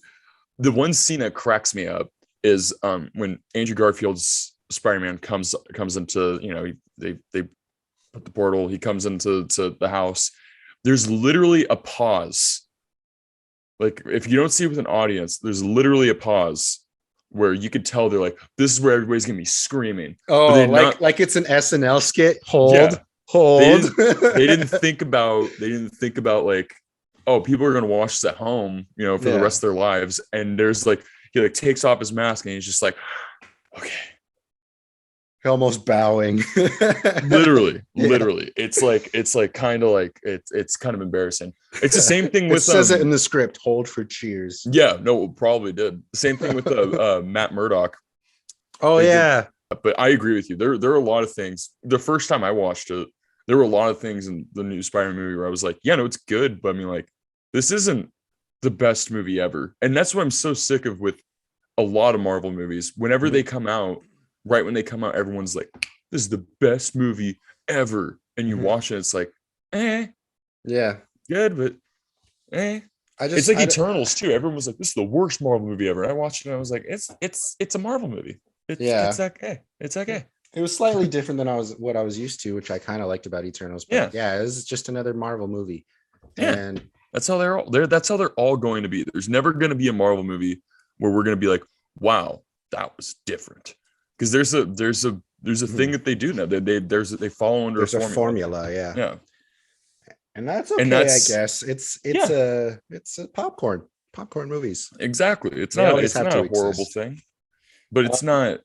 the one scene that cracks me up is when Andrew Garfield's Spider-Man comes into, they put the portal, he comes into the house. There's literally a pause. Like if you don't see it with an audience, there's literally a pause where you could tell they're like, this is where everybody's gonna be screaming.
Oh, like it's an SNL skit. Hold,
Yeah.
hold.
They didn't think about like, oh, people are gonna watch this at home, for the rest of their lives. And there's like, he like takes off his mask and he's just like, okay.
Almost bowing.
literally. It's like kind of like it's kind of embarrassing. It's the same thing with
it says it in the script. Hold for cheers.
Yeah, no, it probably did. The same thing with Matt Murdock.
Oh yeah.
But I agree with you. There are a lot of things. The first time I watched it, there were a lot of things in the new Spider-Man movie where I was like, yeah, no, it's good, but I mean, like, this isn't the best movie ever. And that's what I'm so sick of with a lot of Marvel movies. Whenever they come out, right when they come out, everyone's like, this is the best movie ever. And you watch it, it's like,
yeah,
good, but it's like Eternals too. Everyone was like, this is the worst Marvel movie ever. I watched it and I was like, it's a Marvel movie. It's okay. It's okay.
It was slightly different than what I was used to, which I kind of liked about Eternals. But yeah, this is just another Marvel movie.
Yeah. And that's how that's how they're all going to be. There's never going to be a Marvel movie where we're going to be like, wow, that was different. Because there's a thing that they do now. They follow under
a formula. Yeah. And that's okay, I guess. It's a popcorn movies.
Exactly. It's not a horrible thing, but it's not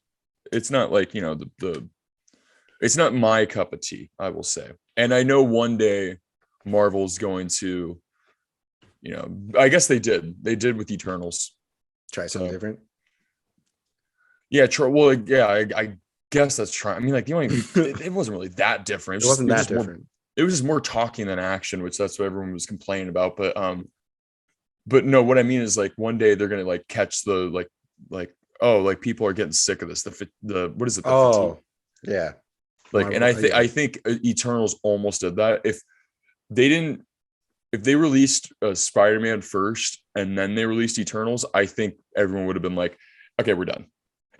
like, it's not my cup of tea, I will say. And I know one day Marvel's going to, I guess they did with Eternals.
Try something different.
Yeah, well, yeah, I guess that's trying. I mean, like, it wasn't really that different.
It wasn't that different.
It was just more talking than action, which that's what everyone was complaining about. But no, what I mean is like one day they're gonna like catch the like people are getting sick of this. The what is it?
Yeah.
Like, Marvel, and I think Eternals almost did that. If they released Spider-Man first and then they released Eternals, I think everyone would have been like, okay, we're done.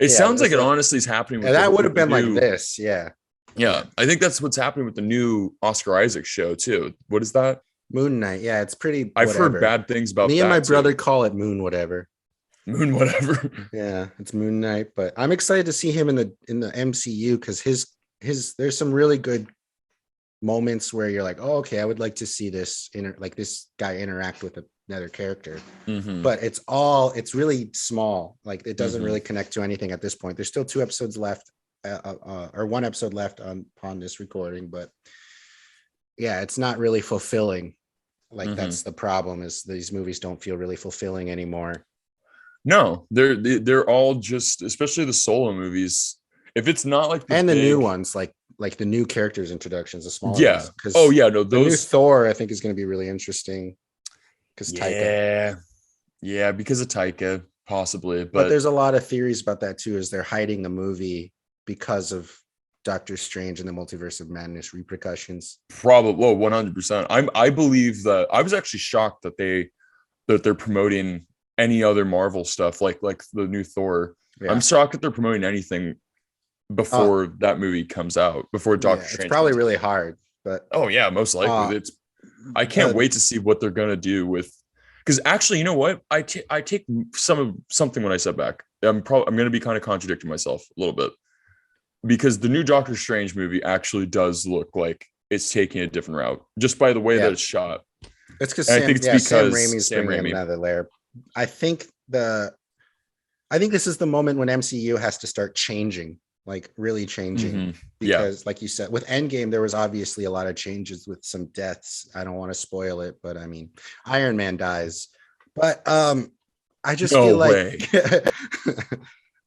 It sounds like it honestly is happening.
With that would have been like this. Yeah.
Yeah. I think that's what's happening with the new Oscar Isaac show too. What is that?
Moon Knight. Yeah. It's pretty.
I've heard bad things about
me and my brother call it Moon whatever.
Moon whatever.
Yeah. It's Moon Knight, but I'm excited to see him in the MCU because his there's some really good moments where you're like, oh, okay, I would like to see this this guy interact with another character. But it's really small. Like it doesn't really connect to anything at this point. There's still 2 episodes left, or 1 episode left upon this recording, but yeah, it's not really fulfilling. Like that's the problem, is these movies don't feel really fulfilling anymore.
No, they're all just, especially the solo movies. If it's not like
the new ones, like the new characters introductions, the small ones.
The
new Thor I think is going to be really interesting because
Taika. Yeah, because of Taika, possibly.
But there's a lot of theories about that too. Is they're hiding the movie because of Doctor Strange and the Multiverse of Madness repercussions?
Probably, 100%. I believe that. I was actually shocked that they're promoting any other Marvel stuff, like the new Thor.
Yeah.
I'm shocked that they're promoting anything before that movie comes out, before Doctor Strange.
It's probably
comes
really
out.
hard, but
oh yeah, most likely. I can't wait to see what they're gonna do with, because actually, you know what? I take something when I step back. I'm gonna be kind of contradicting myself a little bit, because the new Doctor Strange movie actually does look like it's taking a different route just by the way that it's shot.
It's because
I think it's because
Sam Raimi's
Sam
bringing
Raimi.
another layer. I think this is the moment when MCU has to start changing, like really changing, because like you said, with Endgame, there was obviously a lot of changes with some deaths. I don't want to spoil it, but I mean, Iron Man dies, but I just feel like,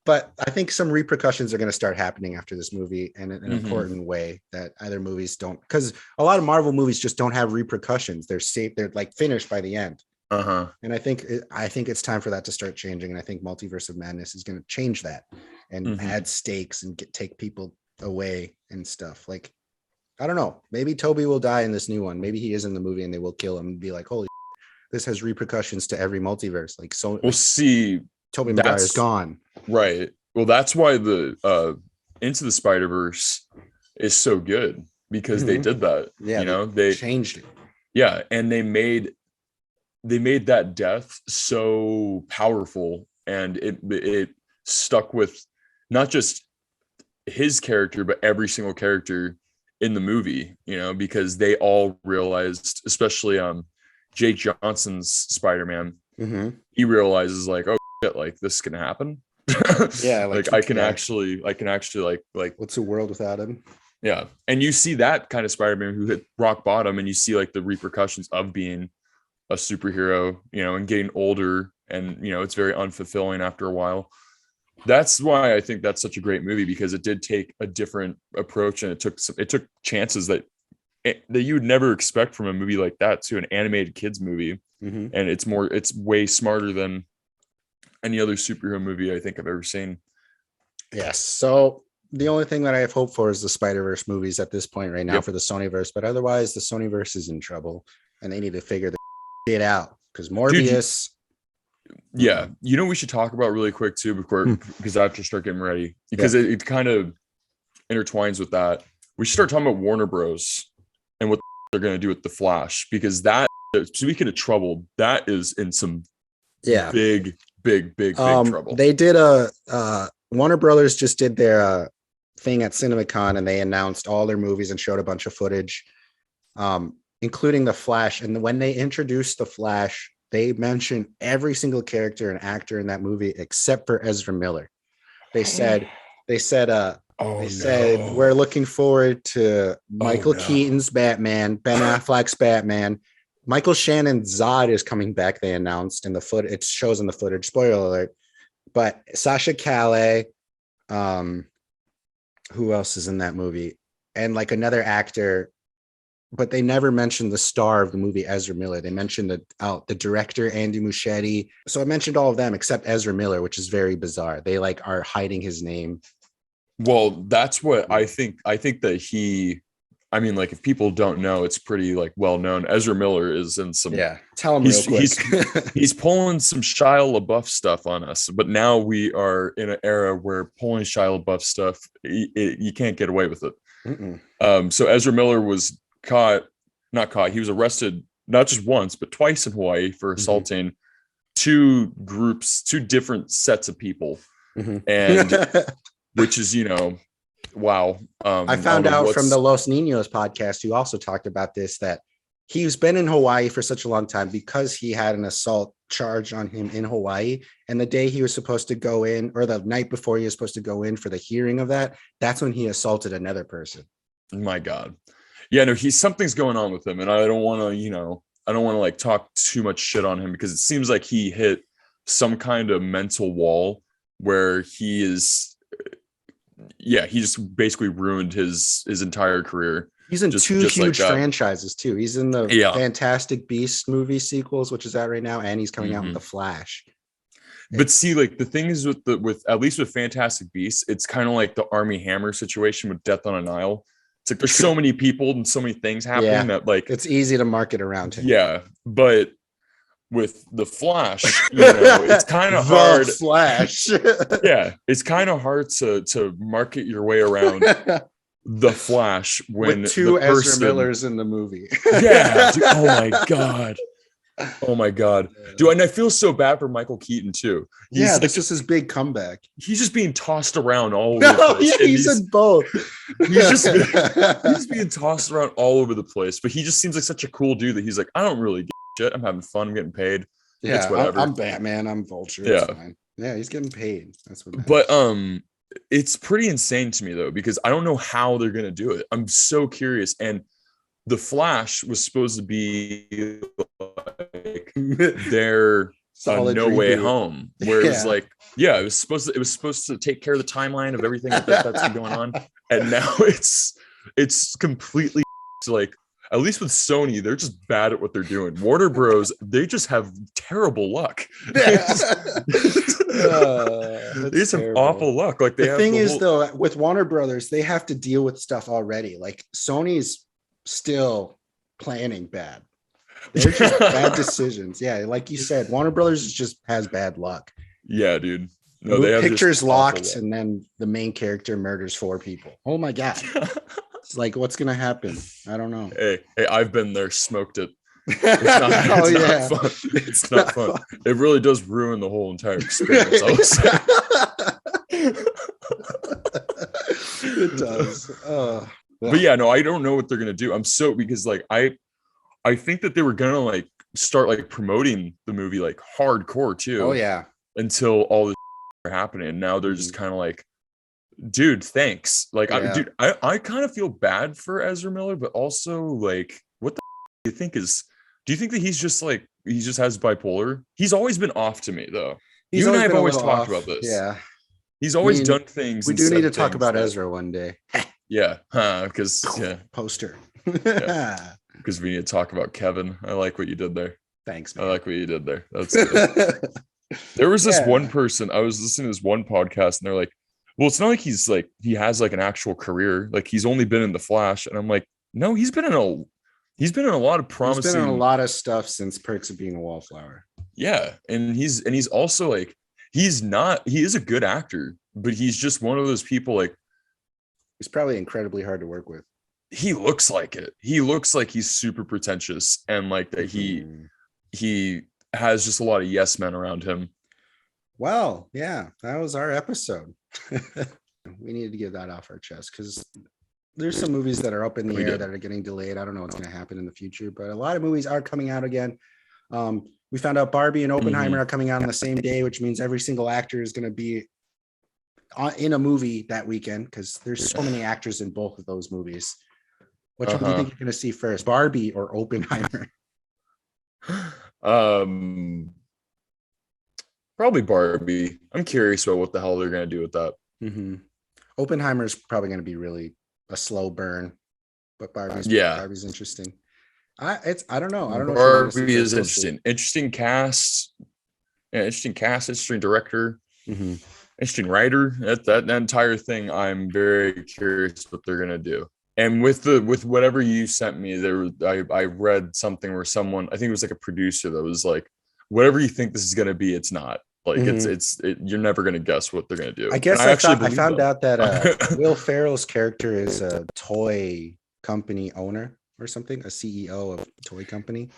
but I think some repercussions are going to start happening after this movie in an important way that other movies don't, because a lot of Marvel movies just don't have repercussions. They're safe. They're like finished by the end. And I think it's time for that to start changing. And I think Multiverse of Madness is going to change that and add stakes and take people away and stuff. Like, I don't know, maybe Toby will die in this new one. Maybe he is in the movie and they will kill him and be like, holy, this has repercussions to every multiverse. Like, so
we'll see.
Tobey Maguire is gone.
Right. Well, that's why the Into the Spider-Verse is so good, because they did that.
Yeah,
you know,
they changed it.
Yeah, and they made that death so powerful, and it stuck with not just his character, but every single character in the movie, you know, because they all realized, especially Jake Johnson's Spider-Man, he realizes like, oh shit, like this can happen.
Yeah,
like I can actually like
what's a world without him?
Yeah. And you see that kind of Spider-Man who hit rock bottom, and you see like the repercussions of being a superhero, you know, and getting older, and you know, it's very unfulfilling after a while. That's why I think that's such a great movie, because it did take a different approach, and it took chances that you would never expect from a movie like that, to an animated kids movie. And it's way smarter than any other superhero movie I think I've ever seen.
Yes. So the only thing that I have hope for is the Spider-Verse movies at this point right now for the Sonyverse, but otherwise the Sonyverse is in trouble and they need to figure the shit out, because Morbius.
Yeah. You know, we should talk about really quick too, because I have to start getting ready, because it kind of intertwines with that. We should start talking about Warner Bros. And what they're going to do with the Flash, because that, speaking of trouble, that is in some big trouble.
They did Warner Brothers just did their thing at CinemaCon, and they announced all their movies and showed a bunch of footage, including the Flash. And when they introduced the Flash, they mentioned every single character and actor in that movie except for Ezra Miller. They said we're looking forward to Michael Keaton's Batman, Ben Affleck's Batman. Michael Shannon's Zod is coming back, they announced in the footage. It shows in the footage, spoiler alert. But Sasha Calais, who else is in that movie? And like another actor, but they never mentioned the star of the movie, Ezra Miller. They mentioned the director, Andy Muschietti. So I mentioned all of them except Ezra Miller, which is very bizarre. They like are hiding his name.
Well, that's what I think. I think that I mean, like, if people don't know, it's pretty like well known. Ezra Miller is in some.
Yeah, tell him real quick.
He's pulling some Shia LaBeouf stuff on us, but now we are in an era where pulling Shia LaBeouf stuff, you can't get away with it. So Ezra Miller was not caught. He was arrested not just once, but twice in Hawaii for assaulting two different sets of people, and which is, you know. Wow.
I found out from the Los Niños podcast, who also talked about this, that he's been in Hawaii for such a long time because he had an assault charge on him in Hawaii. And the day he was supposed to go in, or the night before he was supposed to go in for the hearing of that's when he assaulted another person.
My God. Yeah, no, something's going on with him. And I don't want to like talk too much shit on him, because it seems like he hit some kind of mental wall where he is. Yeah, he just basically ruined his entire career.
He's in two huge franchises too. He's in the Fantastic Beasts movie sequels, which is out right now, and he's coming out with the Flash.
But see, like, the thing is with at least with Fantastic Beasts, it's kind of like the Armie Hammer situation with Death on a Nile. It's like there's so many people and so many things happening that like
it's easy to market around him.
Yeah, but with the Flash, it's kind of hard.
Flash.
Yeah, it's kind of hard to market your way around the Flash when
with two
the person,
Ezra Millers in the movie.
Yeah, dude, oh my god, dude, and I feel so bad for Michael Keaton too.
This is his big comeback.
He's just being tossed around all over the place.
Yeah, he's in both.
He's being tossed around all over the place, but he just seems like such a cool dude that he's like, I don't really give a shit. I'm having fun. I'm getting paid.
Yeah,
it's whatever.
I'm Batman. I'm Vulture.
Yeah.
It's fine. Yeah, he's getting paid. That's what matters.
But it's pretty insane to me though, because I don't know how they're gonna do it. I'm so curious. And the Flash was supposed to be like their No Way Home, where it was like, it was supposed to take care of the timeline of everything that's been going on, and now it's completely like, at least with Sony, they're just bad at what they're doing. Warner Bros, they just have terrible luck. They just have awful luck. Like
the thing is, though, with Warner Brothers, they have to deal with stuff already. Like Sony's still planning bad. They're just bad decisions. Yeah, like you said, Warner Brothers just has bad luck.
Yeah, dude. No,
they have pictures locked, and then the main character murders 4 people. Oh my god. It's like, what's gonna happen? I don't know.
Hey, I've been there, smoked it. It's not fun. It's not fun. It really does ruin the whole entire experience, I would say.
It does.
But yeah, no, I don't know what they're gonna do. Because like I think that they were gonna like start like promoting the movie like hardcore too.
Oh yeah.
Until all this are happening. And now they're just kind of like, dude, thanks. Like, I kind of feel bad for Ezra Miller, but also like, what the do you think do you think that he just has bipolar? He's always been off to me though. You and I have always talked about this.
Yeah.
He's always done things.
We do need to talk about Ezra one day.
Yeah. Because
poster.
Because we need to talk about Kevin. I like what you did there.
Thanks, man.
I like what you did there. That's good. There was this one person, I was listening to this one podcast, and they're like, well, it's not like he has like an actual career. Like he's only been in the Flash. And I'm like, no, he's been in a lot of promising.
He's been in a lot of stuff since Perks of Being a Wallflower.
Yeah. And he's also like, he is a good actor, but he's just one of those people, like,
he's probably incredibly hard to work with.
He looks like it. He looks like he's super pretentious, and like that he has just a lot of yes men around him.
Well, yeah, that was our episode. We needed to get that off our chest because there's some movies that are up in the air that are getting delayed. I don't know what's going to happen in the future, but a lot of movies are coming out again. We found out Barbie and Oppenheimer are coming out on the same day, which means every single actor is going to be in a movie that weekend because there's so many actors in both of those movies. Which one do you think you're going to see first, Barbie or Oppenheimer?
Probably Barbie. I'm curious about what the hell they're going to do with that.
Mm-hmm. Oppenheimer is probably going to be really a slow burn, but Barbie's interesting. I don't know.
Barbie is interesting. Interesting cast. Yeah, interesting cast. Interesting director.
Mm-hmm.
Interesting writer. That entire thing. I'm very curious what they're going to do. And with whatever you sent me, I read something where someone, I think it was like a producer that was like, whatever you think this is going to be, it's not. Like you're never going to guess what they're going to do.
I guess I found out that Will Ferrell's character is a toy company owner or something, a CEO of a toy company.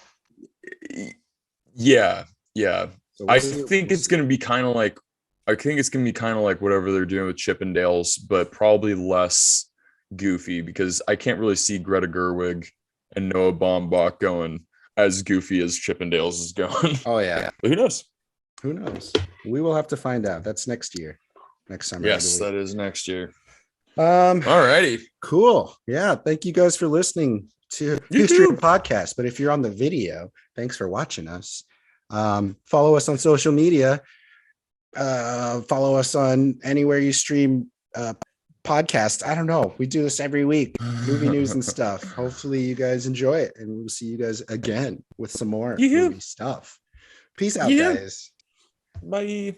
Yeah. So I think it's going to be kind of like whatever they're doing with Chippendales, but probably less goofy, because I can't really see Greta Gerwig and Noah Baumbach going as goofy as Chippendales is going.
Oh yeah.
But who knows?
Who knows? We will have to find out. That's next summer.
Yes, that is next year.
Alrighty. Cool. Yeah. Thank you guys for listening to History of Podcast. But if you're on the video, thanks for watching us. Follow us on social media. Follow us on anywhere you stream podcast. I don't know. We do this every week, movie news and stuff. Hopefully you guys enjoy it, and we'll see you guys again with some more movie stuff. Peace out, guys.
Bye.